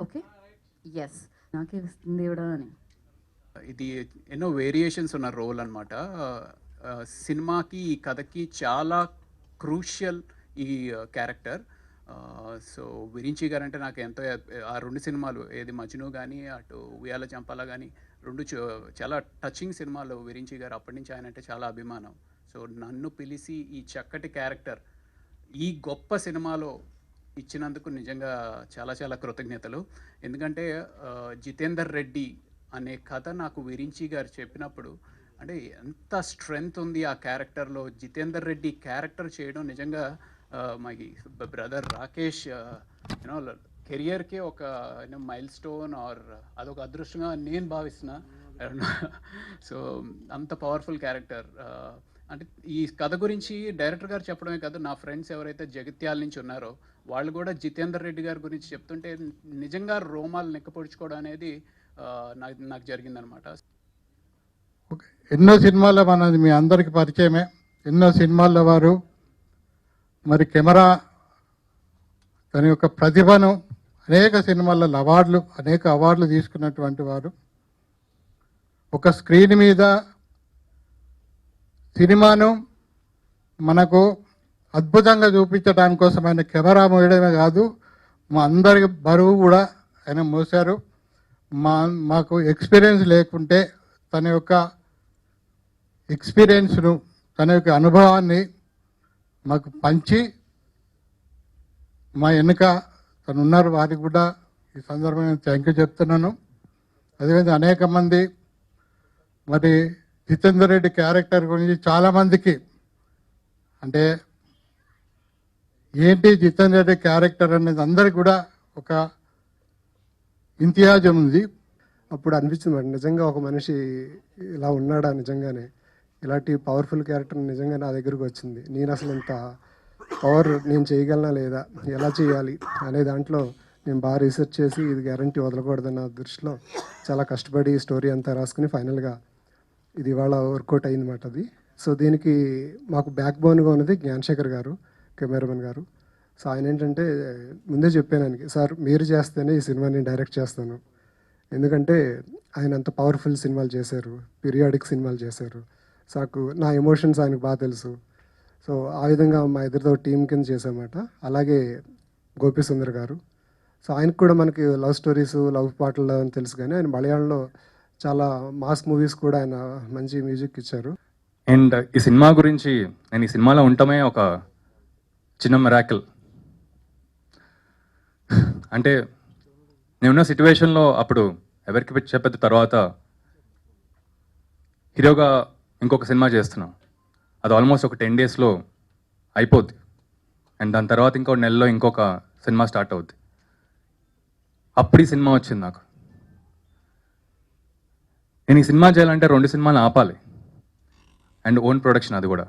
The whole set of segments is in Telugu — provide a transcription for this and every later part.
ఓకే. యెస్. నాకే వస్తుంది దేవుడా అని. ఇది ఎన్నో వేరియేషన్స్ ఉన్న రోల్ అనమాట. సినిమాకి, ఈ కథకి చాలా క్రూషియల్ ఈ క్యారెక్టర్. సో, 'విరించి' గారంటే నాకు ఎంతో ఆ 2 సినిమాలు ఏది 'మజ్ను' గానీ, అటు 'ఉయ్యాల చంపాల' గానీ 2 చాలా టచింగ్ సినిమాలు 'విరించి' గారు. అప్పటి నుంచి ఆయనంటే చాలా అభిమానం. సో, నన్ను పిలిచి ఈ చక్కటి క్యారెక్టర్ ఈ గొప్ప సినిమాలో ఇచ్చినందుకు నిజంగా చాలా చాలా కృతజ్ఞతలు. ఎందుకంటే 'జితేందర్ రెడ్డి' అనే కథ నాకు 'విరించి' గారు చెప్పినప్పుడు, అంటే ఎంత స్ట్రెంగ్త్ ఉంది ఆ క్యారెక్టర్‌లో. 'జితేందర్ రెడ్డి' క్యారెక్టర్ చేయడం నిజంగా మై బ్రదర్ రాకేష్ యూనో కెరియర్‌కే ఒక మైల్‌స్టోన్ ఆర్ అదొక అదృష్టంగా నేను భావిస్తున్నా. సో, అంత పవర్‌ఫుల్ క్యారెక్టర్. అంటే ఈ కథ గురించి డైరెక్టర్ గారు చెప్పడమే కాదు, నా ఫ్రెండ్స్ ఎవరైతే జగిత్యాల నుంచి ఉన్నారో వాళ్ళు కూడా 'జితేందర్ రెడ్డి' గారి గురించి చెప్తుంటే నిజంగా రోమాలు నిక్కపొడుచుకోవడం అనేది నాకు నాకు జరిగిందనమాట. ఓకే. ఎన్నో సినిమాల్లో మనది మీ అందరికీ పరిచయమే. ఎన్నో సినిమాల్లో వారు మరి కెమెరా తన యొక్క ప్రతిభను అనేక సినిమాలలో అనేక అవార్డులు తీసుకున్నటువంటి వారు. ఒక స్క్రీన్ మీద సినిమాను మనకు అద్భుతంగా చూపించడానికి కోసం ఆయన కెమెరా మోయడమే కాదు, మా అందరి బరువు కూడా ఆయన మోశారు. మాకు ఎక్స్పీరియన్స్ లేకుంటే తన యొక్క ఎక్స్పీరియన్స్ను, తన యొక్క అనుభవాన్ని మాకు పంచి మా వెనుక తను ఉన్నారు. వారికి కూడా ఈ సందర్భంగా థ్యాంక్ యూ చెప్తున్నాను. అదేవిధంగా అనేక మంది మరి జితేందర్ రెడ్డి క్యారెక్టర్ గురించి చాలామందికి అంటే ఏంటి జితేందర్ రెడ్డి క్యారెక్టర్ అనేది అందరికి కూడా ఒక ఇంతియాజం ఉంది. అప్పుడు అనిపించింది మరి నిజంగా ఒక మనిషి ఇలా ఉన్నాడా, నిజంగానే ఇలాంటి పవర్ఫుల్ క్యారెక్టర్ నిజంగా నా దగ్గరకు వచ్చింది. నేను అసలు ఇంత పవర్ నేను చేయగలనా లేదా, ఎలా చేయాలి అనే దాంట్లో నేను బాగా రీసెర్చ్ చేసి ఇది గ్యారంటీ వదలకూడదన్న దృష్టిలో చాలా కష్టపడి స్టోరీ అంతా రాసుకుని ఫైనల్గా ఇది ఇవాళ వర్కౌట్ అయిందన్నమాట అది. సో దీనికి మాకు బ్యాక్ బోన్గా ఉన్నది జ్ఞానశేఖర్ గారు, కెమెరామెన్ గారు. సో ఆయన ఏంటంటే ముందే చెప్పాను ఆయనకి, సార్ మీరు చేస్తేనే ఈ సినిమాని డైరెక్ట్ చేస్తాను, ఎందుకంటే ఆయన అంత పవర్ఫుల్ సినిమాలు చేశారు, పీరియాడిక్ సినిమాలు చేశారు. సో నా ఎమోషన్స్ ఆయనకు బాగా తెలుసు. సో ఆ విధంగా మా ఇద్దరితో టీం కింద చేసామన్నమాట. అలాగే గోపి సుందర్ గారు. సో ఆయనకు కూడా మనకి లవ్ స్టోరీస్, లవ్ పాటలు అని తెలుసు, కానీ ఆయన మలయాళంలో చాలా మాస్ మూవీస్ కూడా ఆయన మంచి మ్యూజిక్ ఇచ్చారు. అండ్ ఈ సినిమా గురించి నేను ఈ సినిమాలో ఉండటమే ఒక చిన్న మిరాకిల్. అంటే నేనున్న సిచ్యువేషన్లో అప్పుడు ఎవరికి చెప్పేది తర్వాత హీరోగా ఇంకొక సినిమా చేస్తున్నాం. అది ఆల్మోస్ట్ ఒక 10 డేస్లో అయిపోద్ది. అండ్ దాని తర్వాత ఇంకో నెలలో ఇంకొక సినిమా స్టార్ట్ అవుద్ది. అప్పుడు ఈ సినిమా వచ్చింది నాకు. నేను ఈ సినిమా చేయాలంటే 2 సినిమాలు ఆపాలి, అండ్ ఓన్ ప్రొడక్షన్ అది కూడా.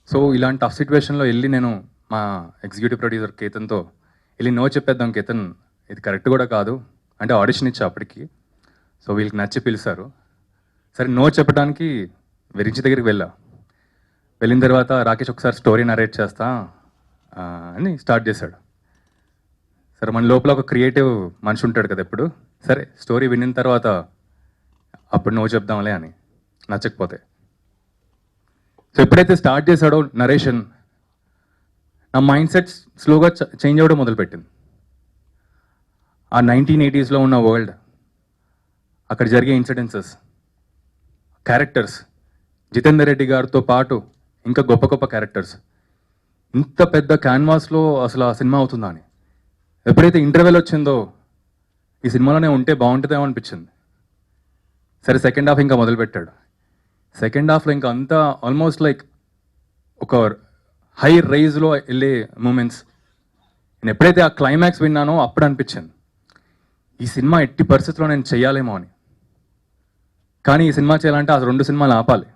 సో ఇలాంటి టఫ్ సిచ్యువేషన్లో వెళ్ళి నేను మా ఎగ్జిక్యూటివ్ ప్రొడ్యూసర్ కేతన్తో వెళ్ళి నో చెప్పేద్దాం కేతన్, ఇది కరెక్ట్ కూడా కాదు అంటే ఆడిషన్ ఇచ్చా అప్పటికి. సో వీళ్ళకి నచ్చి పిలిచారు. సరే నో చెప్పడానికి విరించి దగ్గరికి వెళ్ళిన తర్వాత రాకేష్ ఒకసారి స్టోరీ నరేట్ చేస్తా అని స్టార్ట్ చేశాడు. సరే మన లోపల ఒక క్రియేటివ్ మనిషి ఉంటాడు కదా ఎప్పుడు, సరే స్టోరీ విన్న తర్వాత అప్పుడు నో చెప్దాంలే అని, నచ్చకపోతే. సో ఎప్పుడైతే స్టార్ట్ చేశాడో నరేషన్, నా మైండ్ సెట్ స్లోగా చేంజ్ అవ్వడం మొదలుపెట్టింది. ఆ 1980s ఉన్న వరల్డ్, అక్కడ జరిగే ఇన్సిడెన్సెస్, క్యారెక్టర్స్, జితేందర్ రెడ్డి గారితో పాటు ఇంకా గొప్ప గొప్ప క్యారెక్టర్స్, ఇంత పెద్ద క్యాన్వాస్లో అసలు ఆ సినిమా అవుతుందా అని ఎప్పుడైతే ఇంటర్వెల్ వచ్చిందో ఈ సినిమాలోనే ఉంటే బాగుంటుందేమో అనిపించింది. సరే సెకండ్ హాఫ్ ఇంకా మొదలుపెట్టాడు. సెకండ్ హాఫ్లో ఇంకా అంతా ఆల్మోస్ట్ లైక్ ఒక హై రైజ్లో వెళ్ళే మూమెంట్స్. నేను ఎప్పుడైతే ఆ క్లైమాక్స్ విన్నానో అప్పుడు అనిపించింది ఈ సినిమా ఎట్టి పరిస్థితుల్లో నేను చెయ్యాలేమో అని. కానీ ఈ సినిమా చేయాలంటే ఆ 2 సినిమాలు ఆపాలి.